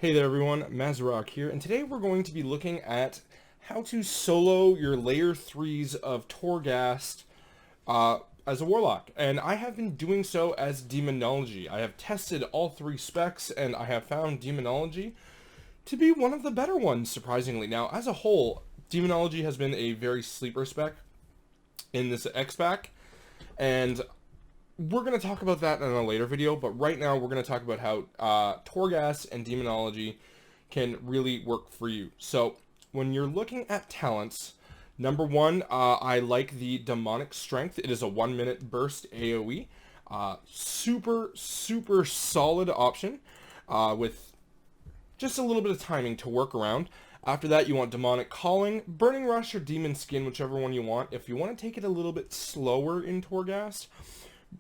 Hey there everyone, Mazarok here, and today we're going to be looking at how to solo your layer 3s of Torghast as a Warlock. And I have been doing so as Demonology. I have tested all three specs, and I have found Demonology to be one of the better ones, surprisingly. Now, as a whole, Demonology has been a very sleeper spec in this X-Pack, and we're going to talk about that in a later video, but right now we're going to talk about how Torghast and Demonology can really work for you. So when you're looking at talents, number one, I like the Demonic Strength. It is a 1-minute burst AoE. Super solid option with just a little bit of timing to work around. After that, you want Demonic Calling, Burning Rush, or Demon Skin, whichever one you want. If you want to take it a little bit slower in Torghast,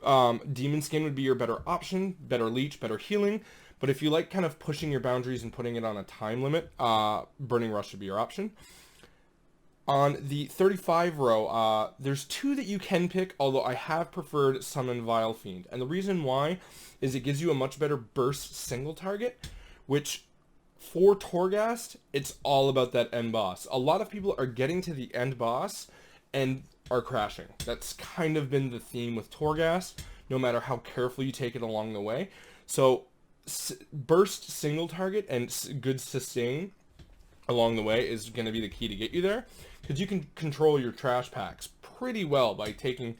Demon Skin would be your better option, better leech, better healing. But if you like kind of pushing your boundaries and putting it on a time limit, Burning Rush would be your option. On the 35 row, there's two that you can pick, although I have preferred Summon Vile Fiend. And the reason why is it gives you a much better burst single target, which for Torghast, it's all about that end boss. A lot of people are getting to the end boss and are crashing. That's kind of been the theme with Torghast, no matter how carefully you take it along the way. So burst single target and good sustain along the way is going to be the key to get you there, because you can control your trash packs pretty well by taking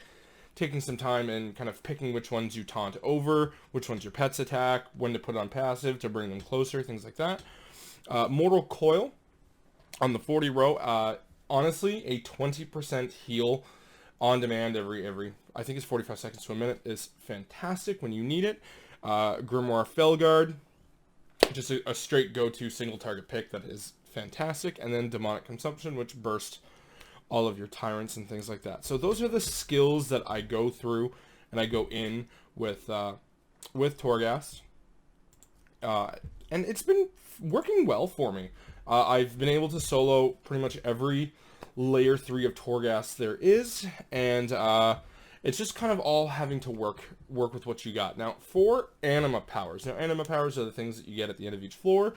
some time and kind of picking which ones you taunt over, which ones your pets attack, when to put on passive to bring them closer, things like that. Mortal Coil on the 40 row, honestly, a 20% heal on demand every I think it's 45 seconds to a minute is fantastic when you need it. Grimoire Felguard, just a straight go-to single target pick that is fantastic. And then Demonic Consumption, which bursts all of your tyrants and things like that. So those are the skills that I go through and I go in with Torghast. And it's been working well for me. I've been able to solo pretty much every layer 3 of Torghast there is, and it's just kind of all having to work with what you got. Now, for Anima Powers. Now, Anima Powers are the things that you get at the end of each floor.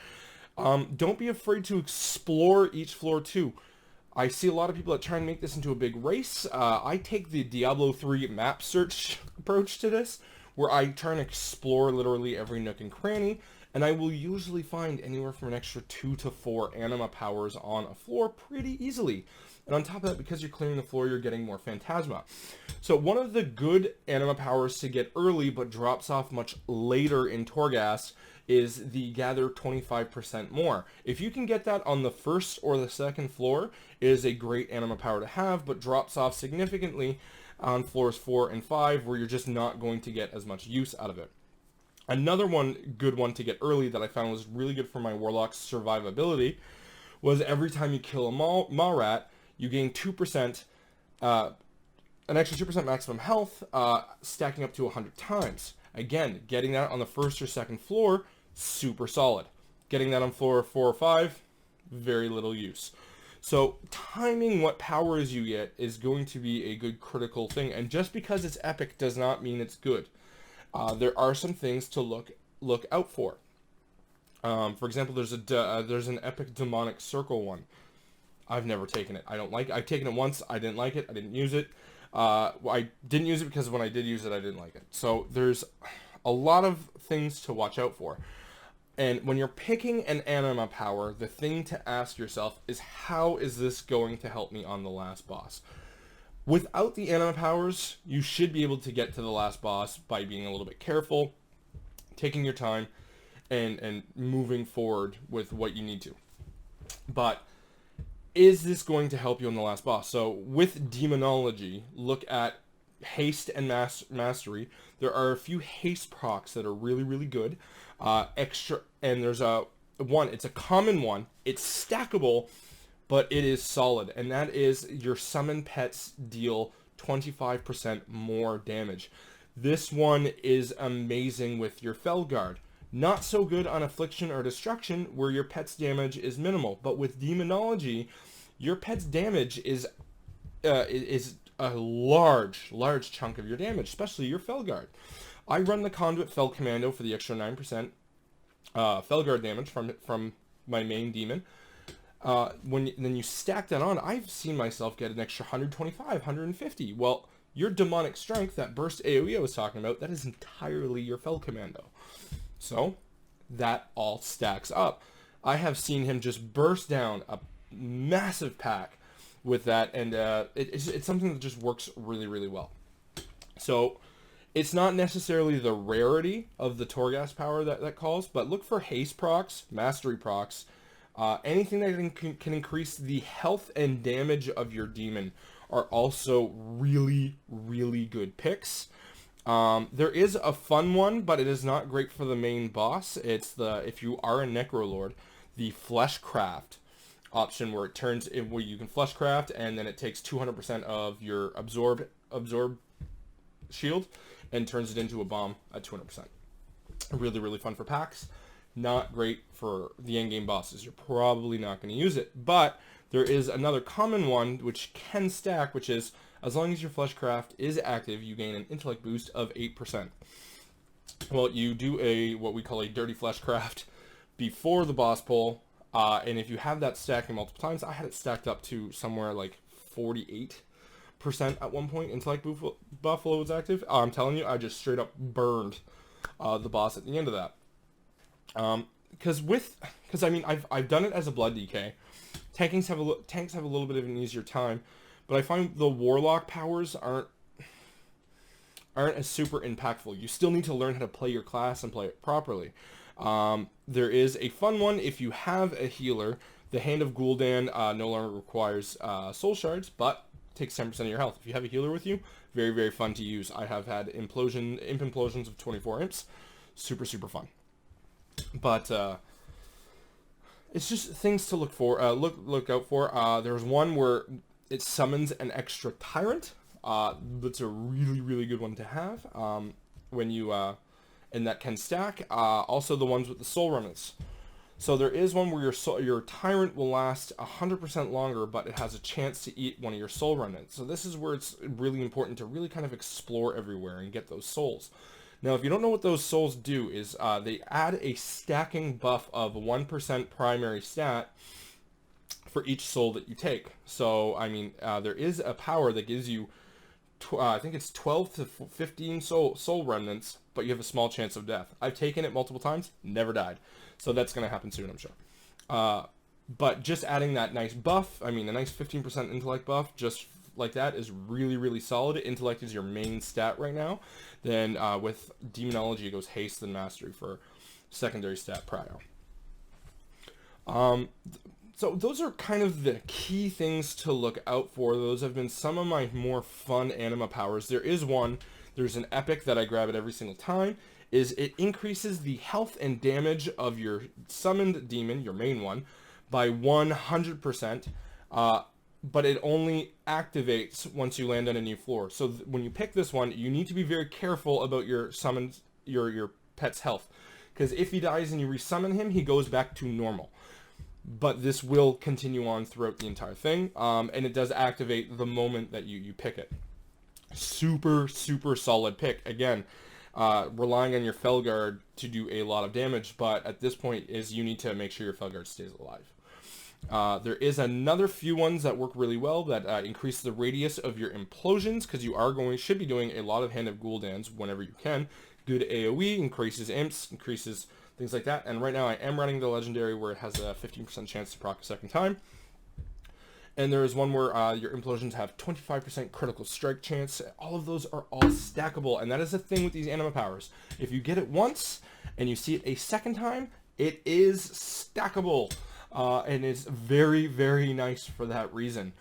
Don't be afraid to explore each floor, too. I see a lot of people that try and make this into a big race. I take the Diablo 3 map search approach to this, where I try and explore literally every nook and cranny, and I will usually find anywhere from an extra 2 to 4 Anima Powers on a floor pretty easily. And on top of that, because you're clearing the floor, you're getting more Phantasma. So one of the good Anima Powers to get early, but drops off much later in Torghast, is the Gather 25% more. If you can get that on the first or the second floor, it is a great Anima Power to have, but drops off significantly on floors 4 and 5, where you're just not going to get as much use out of it. Another good one to get early that I found was really good for my Warlock's survivability was every time you kill a Mawrat, you gain 2%, an extra 2% maximum health, stacking up to 100 times. Again, getting that on the first or second floor, super solid. Getting that on floor 4 or 5, very little use. So timing what powers you get is going to be a good critical thing, and just because it's epic does not mean it's good. There are some things to look out for. For example, there's an epic demonic circle one. I've never taken it. I don't like it. I've taken it once. I didn't like it. I didn't use it. I didn't use it because when I did use it, I didn't like it. So there's a lot of things to watch out for. And when you're picking an Anima Power, the thing to ask yourself is, how is this going to help me on the last boss? Without the Anima Powers, you should be able to get to the last boss by being a little bit careful, taking your time, and moving forward with what you need to. But is this going to help you on the last boss? So with Demonology, look at Haste and Mastery. There are a few haste procs that are really good. Extra, and there's it's a common one. It's stackable, but it is solid, and that is your summon pets deal 25% more damage. This one is amazing with your Felguard. Not so good on Affliction or Destruction, where your pet's damage is minimal. But with Demonology, your pet's damage is a large chunk of your damage, especially your Felguard. I run the Conduit Fel Commando for the extra 9%. Felguard damage from my main demon. Then you stack that on, I've seen myself get an extra 125, 150. Well, your demonic strength, that burst AoE I was talking about, that is entirely your Fel Commando. So that all stacks up. I have seen him just burst down a massive pack with that, and it's something that just works really, really well. So it's not necessarily the rarity of the Torghast power that calls, but look for haste procs, mastery procs, anything that can increase the health and damage of your demon are also really, really good picks. There is a fun one, but it is not great for the main boss. It's if you are a Necrolord, the Fleshcraft option, where it turns where you can Fleshcraft, and then it takes 200% of your absorb shield and turns it into a bomb at 200%. Really, really fun for packs. Not great for the endgame bosses. You're probably not going to use it. But there is another common one which can stack, which is as long as your Fleshcraft is active, you gain an intellect boost of 8%. Well, you do what we call a dirty Fleshcraft before the boss pull, and if you have that stacking multiple times, I had it stacked up to somewhere like 48% at one point. Intellect Buffalo was active. I'm telling you, I just straight up burned the boss at the end of that. Because I mean, I've done it as a blood DK. Tanks have a little bit of an easier time, but I find the Warlock powers aren't as super impactful. You still need to learn how to play your class and play it properly. There is a fun one if you have a healer. The Hand of Gul'dan no longer requires soul shards, but takes 10% of your health. If you have a healer with you, very, very fun to use. I have had imp implosions of 24 imps. Super, super fun. But it's just things to look out for. There's one where it summons an extra tyrant. That's a really, really good one to have when you and that can stack. Also the ones with the soul remnants. So there is one where your tyrant will last 100% longer, but it has a chance to eat one of your soul remnants. So this is where it's really important to really kind of explore everywhere and get those souls. Now, if you don't know what those souls do, is they add a stacking buff of 1% primary stat for each soul that you take. So, I mean, there is a power that gives you, I think it's 12 to 15 soul remnants, but you have a small chance of death. I've taken it multiple times, never died. So that's going to happen soon, I'm sure. But just adding that nice buff, I mean, a nice 15% intellect buff, just like that, is really, really solid. Intellect is your main stat right now. Then with Demonology, it goes haste and mastery for secondary stat prio. So those are kind of the key things to look out for. Those have been some of my more fun Anima Powers. There's an epic that I grab at every single time, is it increases the health and damage of your summoned demon, your main one, by 100%. But it only activates once you land on a new floor. So when you pick this one, you need to be very careful about your pet's health, because if he dies and you resummon him, he goes back to normal. But this will continue on throughout the entire thing, and it does activate the moment that you pick it. Super, super solid pick. Again, relying on your Felguard to do a lot of damage, but at this point you need to make sure your Felguard stays alive. There is another few ones that work really well that increase the radius of your implosions, because you should be doing a lot of Hand of Gul'dans whenever you can. Good AoE, increases imps, increases things like that. And right now I am running the legendary where it has a 15% chance to proc a second time. And there is one where your implosions have 25% critical strike chance. All of those are all stackable, and that is the thing with these Anima Powers. If you get it once and you see it a second time, it is stackable. And it's very, very nice for that reason.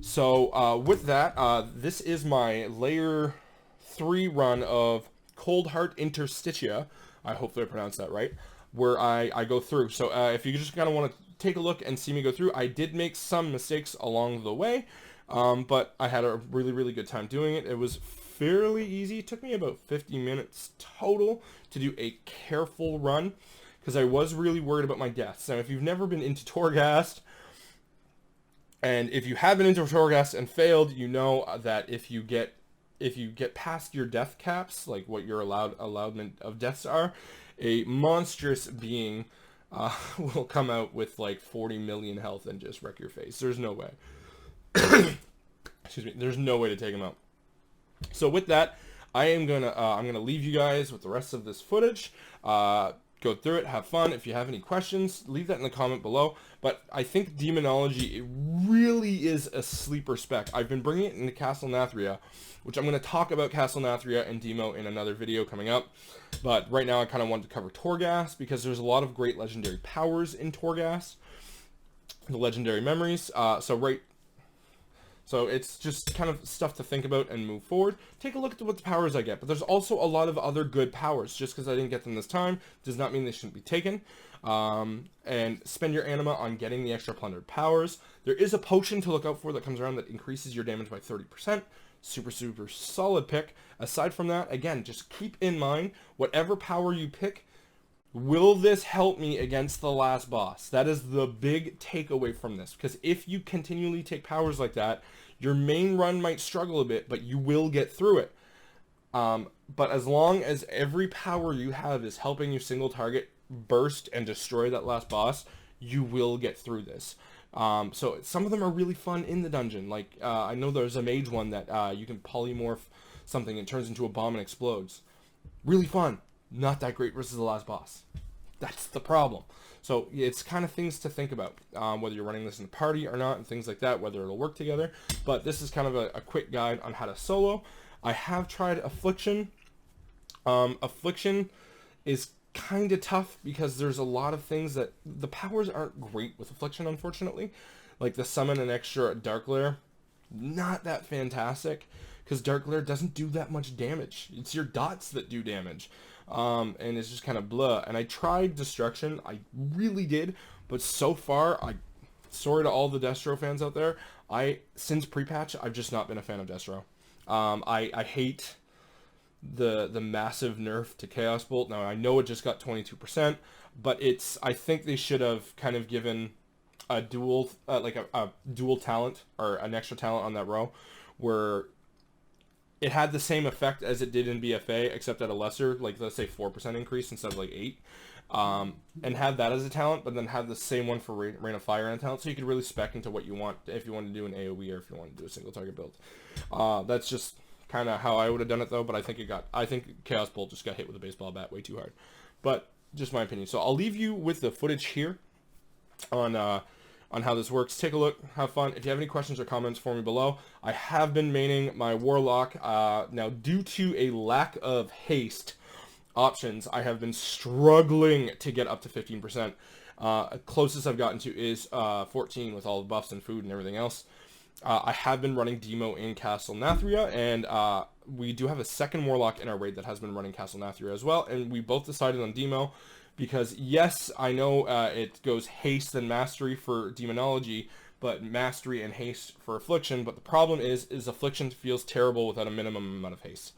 So with that, this is my layer 3 run of Cold Heart Interstitia. I hope I pronounced that right. Where I go through. So if you just kind of want to take a look and see me go through, I did make some mistakes along the way, but I had a really, really good time doing it. It was fairly easy. It took me about 50 minutes total to do a careful run, because I was really worried about my deaths. Now, if you've never been into Torghast, and if you have been into Torghast and failed, you know that if you get past your death caps, like what your allowment of deaths are, a monstrous being will come out with like 40 million health and just wreck your face. There's no way. Excuse me. There's no way to take him out. So with that, I'm gonna leave you guys with the rest of this footage. Go through it, have fun. If you have any questions, leave that in the comment below. But I think Demonology, it really is a sleeper spec. I've been bringing it into Castle Nathria, which I'm going to talk about Castle Nathria and Demo in another video coming up. But right now I kind of wanted to cover Torghast because there's a lot of great legendary powers in Torghast. The legendary memories. So it's just kind of stuff to think about and move forward. Take a look at what the powers I get. But there's also a lot of other good powers. Just because I didn't get them this time does not mean they shouldn't be taken. And spend your anima on getting the extra plundered powers. There is a potion to look out for that comes around that increases your damage by 30%. Super, super solid pick. Aside from that, again, just keep in mind, whatever power you pick, will this help me against the last boss? That is the big takeaway from this. Because if you continually take powers like that, your main run might struggle a bit, but you will get through it. But as long as every power you have is helping you single target, burst, and destroy that last boss, you will get through this. So some of them are really fun in the dungeon. Like, I know there's a mage one that you can polymorph something and turns into a bomb and explodes. Really fun. Not that great versus the last boss. That's the problem. So it's kind of things to think about, whether you're running this in a party or not and things like that, whether it'll work together. But this is kind of a quick guide on how to solo. I have tried Affliction. Affliction is kind of tough because there's a lot of things that the powers aren't great with Affliction, unfortunately. Like the summon an extra Dark Lair. Not that fantastic because Dark Lair doesn't do that much damage. It's your dots that do damage. And it's just kind of blah. And I tried Destruction. I really did. But so far, sorry to all the Destro fans out there. Since pre-patch, I've just not been a fan of Destro. I hate the massive nerf to Chaos Bolt. Now, I know it just got 22%, but I think they should have kind of given a dual, a dual talent or an extra talent on that row where it had the same effect as it did in BFA, except at a lesser, like let's say 4% increase instead of like 8. And have that as a talent, but then have the same one for Rain of Fire and talent, so you could really spec into what you want, if you want to do an AoE or if you want to do a single target build. That's just kind of how I would have done it though, but I think Chaos Bolt just got hit with a baseball bat way too hard. But just my opinion. So I'll leave you with the footage here on how this works. Take a look, have fun. If you have any questions or comments for me below, I have been maining my Warlock. Now, due to a lack of haste options, I have been struggling to get up to 15%. Closest I've gotten to is 14 with all the buffs and food and everything else. I have been running Demo in Castle Nathria, and we do have a second Warlock in our raid that has been running Castle Nathria as well, and we both decided on Demo because, yes, I know it goes haste and mastery for Demonology, but mastery and haste for Affliction, but the problem is Affliction feels terrible without a minimum amount of haste.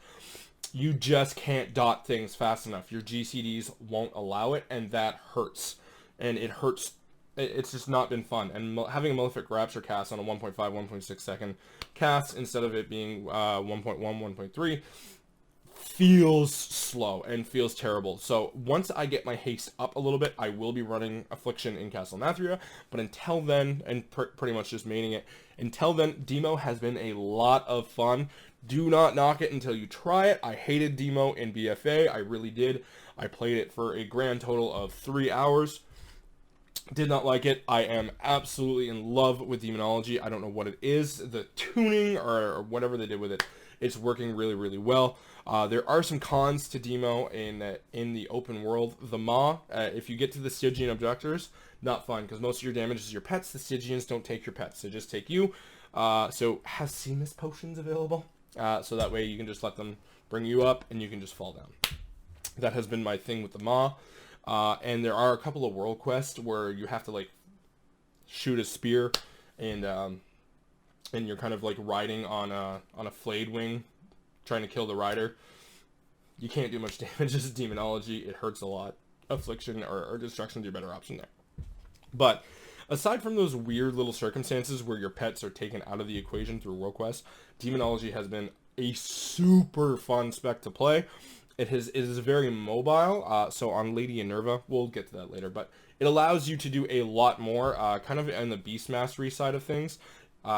You just can't dot things fast enough. Your GCDs won't allow it, and that hurts. And it hurts. It's just not been fun. And having a Malefic Rapture cast on a 1.5, 1.6 second cast instead of it being 1.1, 1.3 feels slow and feels terrible. So once I get my haste up a little bit, I will be running Affliction in Castle Nathria. But until then, and pretty much just maining it, until then, Demo has been a lot of fun. Do not knock it until you try it. I hated Demo in BFA. I really did. I played it for a grand total of 3 hours. Did not like it. I am absolutely in love with Demonology. I don't know what it is, the tuning or whatever they did with it. It's working really, really well. There are some cons to Demo in the open world. The Maw, if you get to the Stygian Abductors, not fun because most of your damage is your pets. The Stygians don't take your pets. They just take you. So has Seamus potions available. So that way you can just let them bring you up and you can just fall down. That has been my thing with the Maw. And there are a couple of world quests where you have to like shoot a spear and you're kind of like riding on a flayed wing trying to kill the rider. You can't do much damage as Demonology. It hurts a lot. Affliction or Destruction is your better option there. But aside from those weird little circumstances where your pets are taken out of the equation through world quests, Demonology has been a super fun spec to play. it is very mobile. So on Lady Enerva, we'll get to that later, but it allows you to do a lot more, kind of in the Beast Mastery side of things.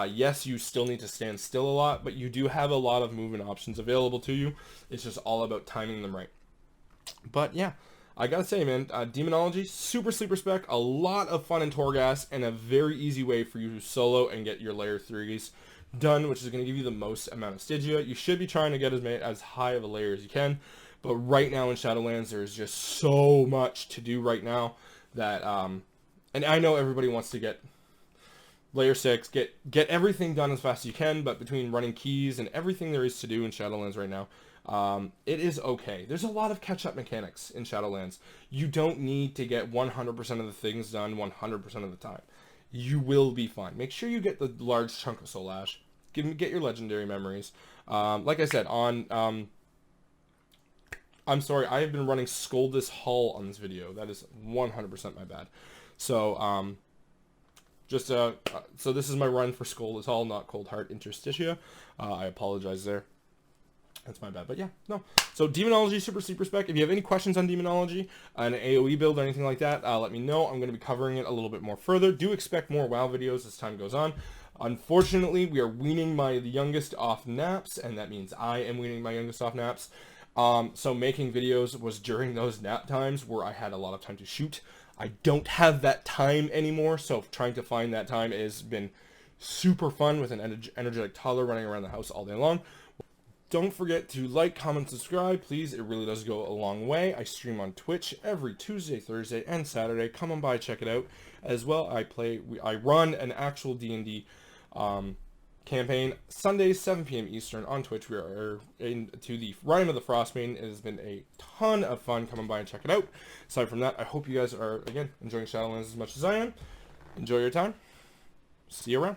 Yes, you still need to stand still a lot, but you do have a lot of movement options available to you. It's just all about timing them right. But yeah, I gotta say, man, Demonology, super sleeper spec, a lot of fun in Torghast, and a very easy way for you to solo and get your layer 3s done, which is going to give you the most amount of Stygia. You should be trying to get as high of a layer as you can, but right now in Shadowlands, there's just so much to do right now that, and I know everybody wants to get layer 6, get everything done as fast as you can, but between running keys and everything there is to do in Shadowlands right now, it is okay. There's a lot of catch-up mechanics in Shadowlands. You don't need to get 100% of the things done 100% of the time. You will be fine. Make sure you get the large chunk of Soul Ash. Get your legendary memories. Like I said, I'm sorry, I have been running Scoldus Hull on this video. That is 100% my bad. So, so this is my run for Scoldus Hull, not Cold Heart Interstitia. I apologize there. That's my bad, but yeah, no. So Demonology, super sleeper spec. If you have any questions on Demonology, an AoE build or anything like that, let me know. I'm going to be covering it a little bit more further. Do expect more WoW videos as time goes on. Unfortunately, we are weaning my youngest off naps, and that means I am weaning my youngest off naps. So making videos was during those nap times where I had a lot of time to shoot. I don't have that time anymore, so trying to find that time has been super fun with an energetic toddler running around the house all day long. Don't forget to like, comment, subscribe, please. It really does go a long way. I stream on Twitch every Tuesday, Thursday, and Saturday. Come on by, check it out. As well, I run an actual D&D campaign Sundays, 7 p.m. Eastern on Twitch. We are into the Rime of the Frostbane. It has been a ton of fun. Come on by and check it out. Aside from that, I hope you guys are, again, enjoying Shadowlands as much as I am. Enjoy your time. See you around.